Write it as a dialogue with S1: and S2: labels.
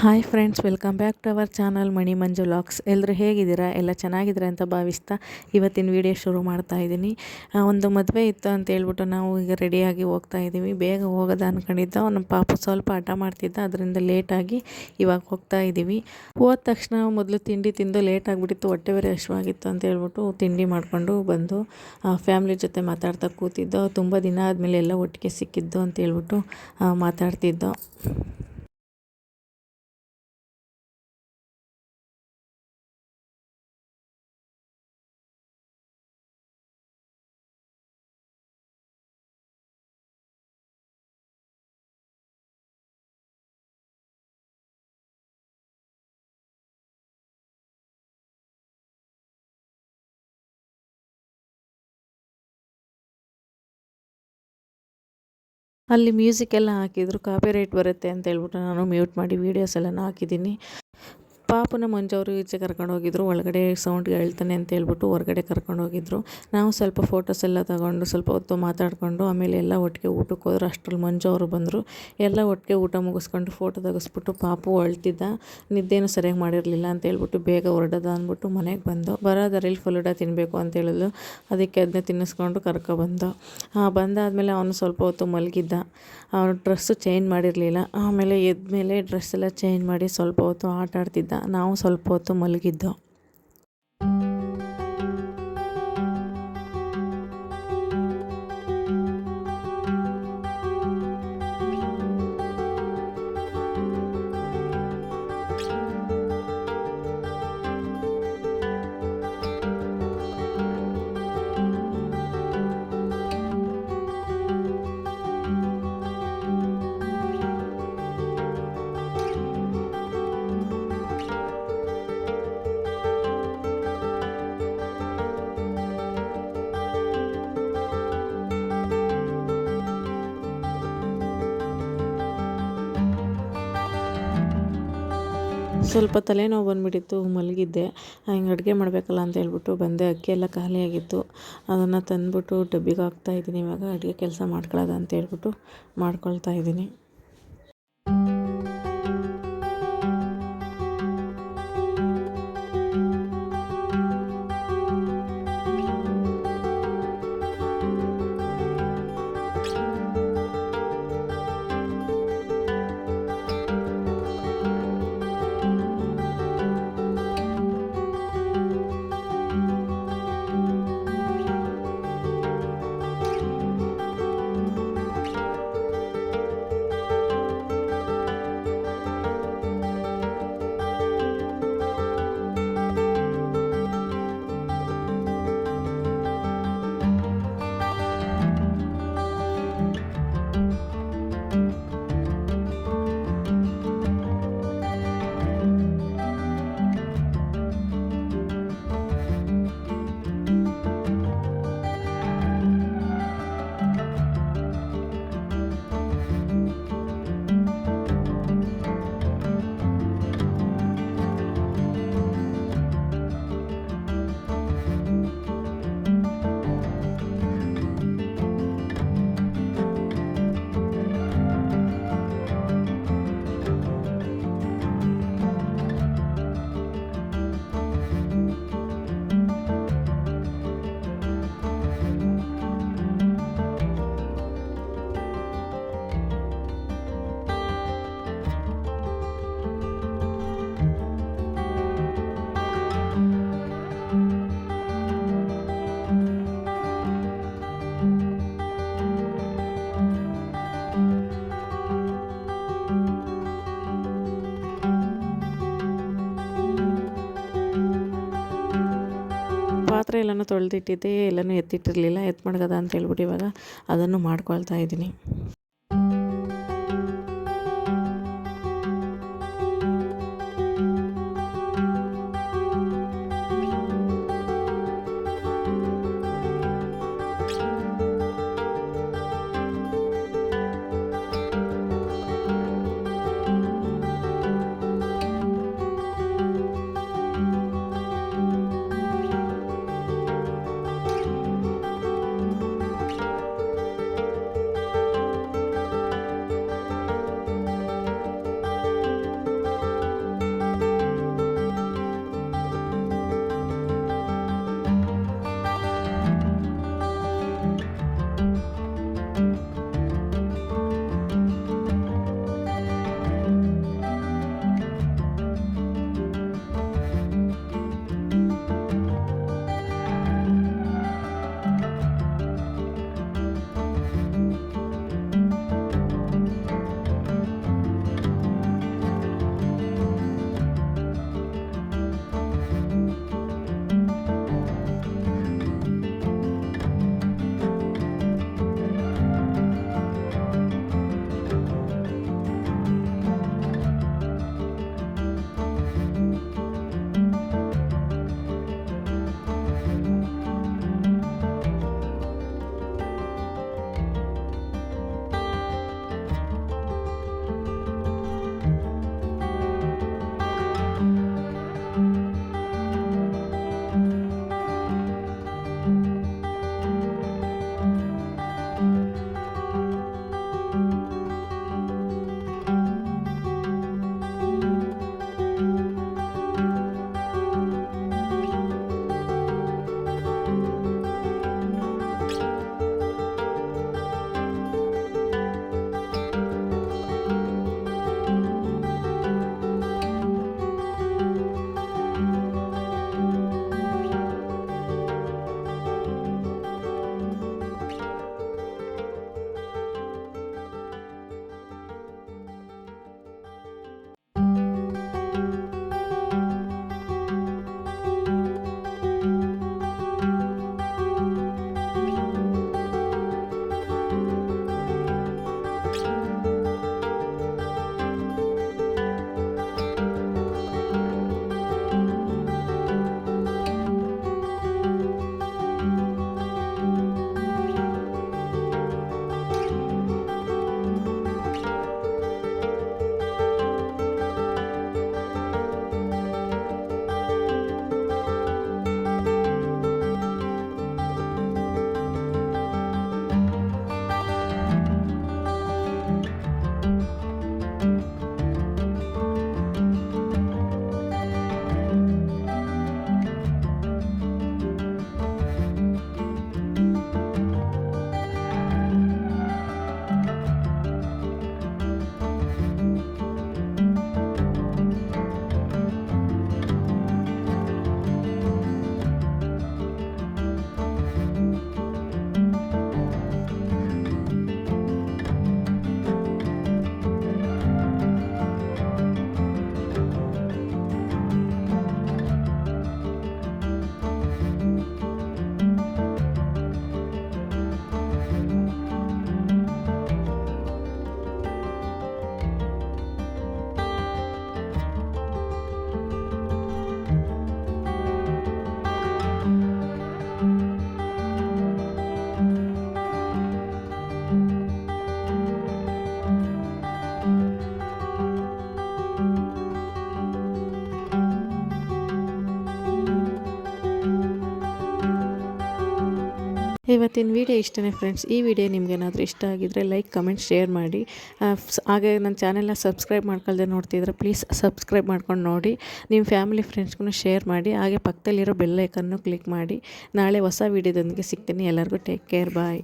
S1: Hi friends, welcome back to our channel Mani Manju vlogs. ಎಲ್ಲರೂ ಹೇಗಿದ್ದೀರಾ? ಎಲ್ಲ ಚೆನ್ನಾಗಿದ್ದೀರಾ ಅಂತ ಭಾವಿಸ್ತಾ ಇವತ್ತಿನ ವಿಡಿಯೋ ಶುರು ಮಾಡ್ತಾ ಇದ್ದೀನಿ. ಒಂದು ಮದುವೆ ಇತ್ತು ಅಂತ ಹೇಳ್ಬಿಟ್ಟು ನಾವು ಈಗ ರೆಡಿಯಾಗಿ ಹೋಗ್ತಾ ಇದ್ದೀವಿ. ಬೇಗ ಹೋಗೋದು ಅಂದ್ಕೊಂಡಿದ್ದ, ನಮ್ಮ ಪಾಪು ಸ್ವಲ್ಪ ಹಠ ಮಾಡ್ತಿದ್ದ, ಅದರಿಂದ ಲೇಟಾಗಿ ಇವಾಗ ಹೋಗ್ತಾ ಇದ್ದೀವಿ. ಹೋದ ತಕ್ಷಣ ಮೊದಲು ತಿಂಡಿ ತಿಂದು ಲೇಟ್ ಆಗಿಬಿಟ್ಟಿತ್ತು, ಹೊಟ್ಟೆ ಬೇರೆ ಹಸಿವಾಗಿತ್ತು ಅಂತ ಹೇಳ್ಬಿಟ್ಟು ತಿಂಡಿ ಮಾಡಿಕೊಂಡು ಬಂದು ಫ್ಯಾಮ್ಲಿ ಜೊತೆ ಮಾತಾಡ್ತಾ ಕೂತಿದ್ದೋ. ತುಂಬ ದಿನ ಆದಮೇಲೆ ಎಲ್ಲ ಒಟ್ಟಿಗೆ ಸಿಕ್ಕಿದ್ದು ಅಂತ ಹೇಳ್ಬಿಟ್ಟು ಮಾತಾಡ್ತಿದ್ದೋ. ಅಲ್ಲಿ ಮ್ಯೂಸಿಕ್ ಎಲ್ಲ ಹಾಕಿದ್ರು, ಕಾಪಿರೈಟ್ ಬರುತ್ತೆ ಅಂತ ಹೇಳ್ಬಿಟ್ಟು ನಾನು ಮ್ಯೂಟ್ ಮಾಡಿ ವೀಡಿಯೋಸ್ ಎಲ್ಲನೂ ಹಾಕಿದ್ದೀನಿ. ಪಾಪನ ಮಂಜವರು ಈಚೆ ಕರ್ಕೊಂಡು ಹೋಗಿದ್ರು, ಒಳಗಡೆ ಸೌಂಡ್ಗೆ ಹೇಳ್ತಾನೆ ಅಂತ ಹೇಳ್ಬಿಟ್ಟು ಹೊರಗಡೆ ಕರ್ಕೊಂಡು ಹೋಗಿದ್ರು. ನಾವು ಸ್ವಲ್ಪ ಫೋಟೋಸ್ ಎಲ್ಲ ತಗೊಂಡು ಸ್ವಲ್ಪ ಹೊತ್ತು ಮಾತಾಡಿಕೊಂಡು ಆಮೇಲೆ ಎಲ್ಲ ಒಟ್ಟಿಗೆ ಊಟಕ್ಕೆ ಹೋದ್ರು. ಅಷ್ಟರಲ್ಲಿ ಮಂಜು ಅವರು ಬಂದರು. ಎಲ್ಲ ಒಟ್ಟಿಗೆ ಊಟ ಮುಗಿಸ್ಕೊಂಡು ಫೋಟೋ ತೆಗೆಸ್ಬಿಟ್ಟು ಪಾಪು ಅಳ್ತಿದ್ದ, ನಿದ್ದೆನೂ ಸರಿಯಾಗಿ ಮಾಡಿರಲಿಲ್ಲ ಅಂತ ಹೇಳ್ಬಿಟ್ಟು ಬೇಗ ಹೊರಡೋದ ಅಂದ್ಬಿಟ್ಟು ಮನೆಗೆ ಬಂದು ಬರೋದರಲ್ಲಿ ಫಲೂಡ ತಿನ್ನಬೇಕು ಅಂತ ಹೇಳಿದ್ರು. ಅದಕ್ಕೆ ಅದನ್ನ ತಿನ್ನಿಸ್ಕೊಂಡು ಕರ್ಕೊಬಂದು ಬಂದಾದಮೇಲೆ ಅವನು ಸ್ವಲ್ಪ ಹೊತ್ತು ಮಲಗಿದ್ದ. ಅವನು ಡ್ರೆಸ್ಸು ಚೇಂಜ್ ಮಾಡಿರಲಿಲ್ಲ. ಆಮೇಲೆ ಎದ್ಮೇಲೆ ಡ್ರೆಸ್ ಎಲ್ಲ ಚೇಂಜ್ ಮಾಡಿ ಸ್ವಲ್ಪ ಹೊತ್ತು ಆಟ ಆಡ್ತಿದ್ದ. ನಾವು ಸ್ವಲ್ಪ ಹೊತ್ತು ಮಲಗಿದ್ದು. ಸ್ವಲ್ಪ ತಲೆನೋವು ಬಂದುಬಿಟ್ಟಿತ್ತು, ಮಲಗಿದ್ದೆ. ಹಿಂಗೆ ಅಡುಗೆ ಮಾಡಬೇಕಲ್ಲ ಅಂತ ಹೇಳ್ಬಿಟ್ಟು ಬಂದೆ. ಅಕ್ಕಿ ಎಲ್ಲ ಖಾಲಿಯಾಗಿತ್ತು, ಅದನ್ನು ತಂದುಬಿಟ್ಟು ಡಬ್ಬಿಗೆ ಹಾಕ್ತಾಯಿದ್ದೀನಿ. ಇವಾಗ ಅಡುಗೆ ಕೆಲಸ ಮಾಡ್ಕೊಳ್ಳೋದು ಅಂತ ಹೇಳ್ಬಿಟ್ಟು ಮಾಡ್ಕೊಳ್ತಾ ಇದ್ದೀನಿ. ಪಾತ್ರೆ ಎಲ್ಲನೂ ತೊಳೆದಿಟ್ಟಿದ್ದೆ, ಎಲ್ಲನೂ ಎತ್ತಿಟ್ಟಿರಲಿಲ್ಲ. ಎತ್ತು ಮಡಗದ ಅಂತ ಹೇಳ್ಬಿಟ್ಟು ಇವಾಗ ಅದನ್ನು ಮಾಡ್ಕೊಳ್ತಾ ಇದ್ದೀನಿ. ಇವತ್ತಿನ ವಿಡಿಯೋ ಇಷ್ಟನೇ ಫ್ರೆಂಡ್ಸ್. ಈ ವಿಡಿಯೋ ನಿಮಗೇನಾದರೂ ಇಷ್ಟ ಆಗಿದ್ದರೆ ಲೈಕ್, ಕಮೆಂಟ್, ಶೇರ್ ಮಾಡಿ. ಹಾಗೆ ನನ್ನ ಚಾನೆಲ್ನ ಸಬ್ಸ್ಕ್ರೈಬ್ ಮಾಡ್ಕೊಳ್ದೆ ನೋಡ್ತಿದ್ರೆ ಪ್ಲೀಸ್ ಸಬ್ಸ್ಕ್ರೈಬ್ ಮಾಡ್ಕೊಂಡು ನೋಡಿ. ನಿಮ್ಮ ಫ್ಯಾಮಿಲಿ ಫ್ರೆಂಡ್ಸ್ಗೂ ಶೇರ್ ಮಾಡಿ. ಹಾಗೆ ಪಕ್ಕದಲ್ಲಿರೋ ಬೆಲ್ ಐಕನ್ನು ಕ್ಲಿಕ್ ಮಾಡಿ. ನಾಳೆ ಹೊಸ ವಿಡಿಯೋದೊಂದಿಗೆ ಸಿಗ್ತೀನಿ. ಎಲ್ಲರಿಗೂ ಟೇಕ್ ಕೇರ್, ಬಾಯ್.